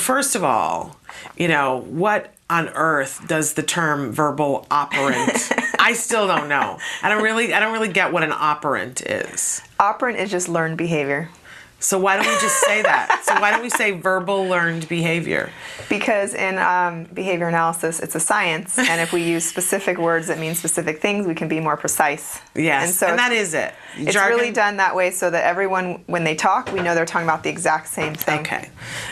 first of all, what on earth does the term verbal operant? I still don't know. I don't really get what an operant is. Operant is just learned behavior. So why don't we just say that? So why don't we say verbal learned behavior? Because in behavior analysis, it's a science, and if we use specific words that mean specific things, we can be more precise. Yes, and that is it. It's Jargon. really done that way so that everyone, when they talk, we know they're talking about the exact same thing. Okay,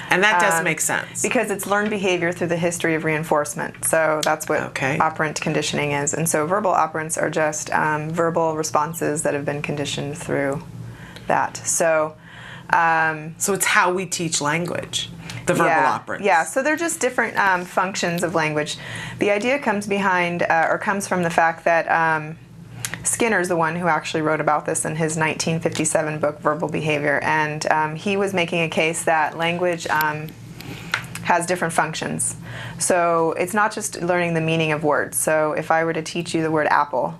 and that does make sense. Because it's learned behavior through the history of reinforcement. So that's what operant conditioning is. And so verbal operants are just verbal responses that have been conditioned through that. So it's how we teach language, the verbal operants. Yeah, so they're just different functions of language. The idea comes from the fact that Skinner's the one who actually wrote about this in his 1957 book, Verbal Behavior, and he was making a case that language has different functions. So it's not just learning the meaning of words. So if I were to teach you the word apple,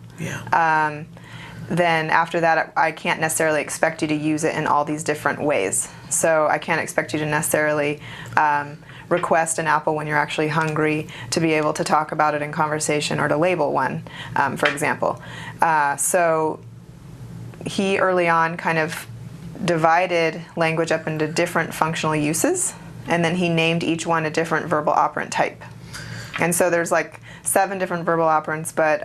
then after that, I can't necessarily expect you to use it in all these different ways. So I can't expect you to necessarily request an apple when you're actually hungry to be able to talk about it in conversation or to label one, for example. So he early on kind of divided language up into different functional uses, and then he named each one a different verbal operant type. And so there's like 7 different verbal operants, but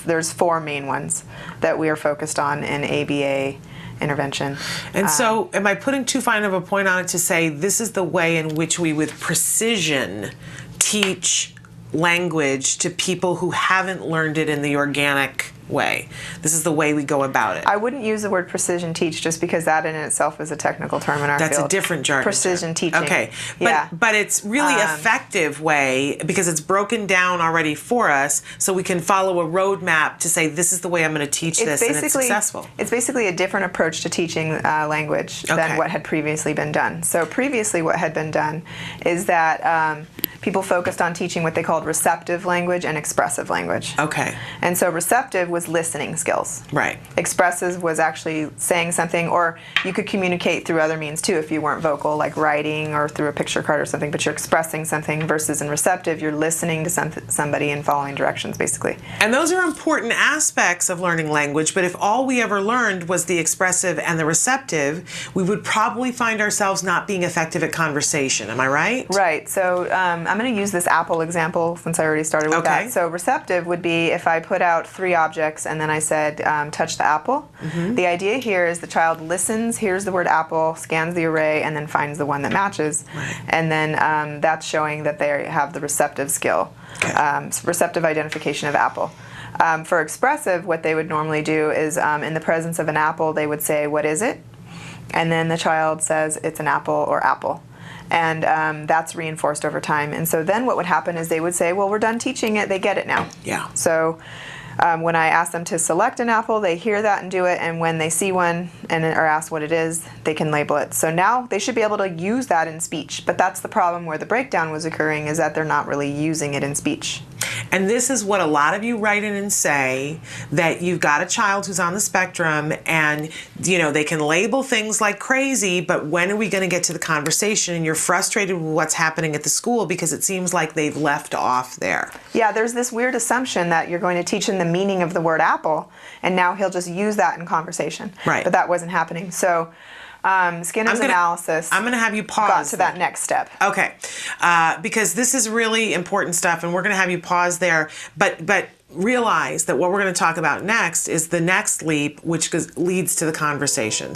there's 4 main ones that we are focused on in ABA intervention. And so am I putting too fine of a point on it to say this is the way in which we with precision teach language to people who haven't learned it in the organic way? This is the way we go about it. I wouldn't use the word precision teach just because that in itself is a technical term in our field. That's a different jargon. Precision teaching. Okay. But it's really effective way because it's broken down already for us so we can follow a roadmap to say this is the way I'm going to teach this and it's successful. It's basically a different approach to teaching language than what had previously been done. So previously what had been done is that people focused on teaching what they called receptive language and expressive language. Okay. And so receptive was listening skills. Right. Expressive was actually saying something, or you could communicate through other means too if you weren't vocal, like writing or through a picture card or something, but you're expressing something, versus in receptive, you're listening to somebody and following directions, basically. And those are important aspects of learning language, but if all we ever learned was the expressive and the receptive, we would probably find ourselves not being effective at conversation. Am I right? Right. So I'm going to use this apple example since I already started with that. So receptive would be if I put out 3 objects and then I said, touch the apple. Mm-hmm. The idea here is the child listens, hears the word apple, scans the array, and then finds the one that matches. Right. And then that's showing that they have the receptive skill, receptive identification of apple. For expressive, what they would normally do is in the presence of an apple, they would say, what is it? And then the child says, it's an apple or apple. And that's reinforced over time. And so then what would happen is they would say, well, we're done teaching it, they get it now. Yeah. So when I ask them to select an apple, they hear that and do it, and when they see one and are asked what it is, they can label it. So now they should be able to use that in speech, but that's the problem where the breakdown was occurring, is that they're not really using it in speech. And this is what a lot of you write in and say, that you've got a child who's on the spectrum and, they can label things like crazy, but when are we going to get to the conversation? And you're frustrated with what's happening at the school because it seems like they've left off there. Yeah, there's this weird assumption that you're going to teach him the meaning of the word apple, and now he'll just use that in conversation. Right. But that wasn't happening. So Skinner's analysis. I'm going to have you pause. Got to that next step. Okay, because this is really important stuff, and we're going to have you pause there. But realize that what we're going to talk about next is the next leap, which leads to the conversation.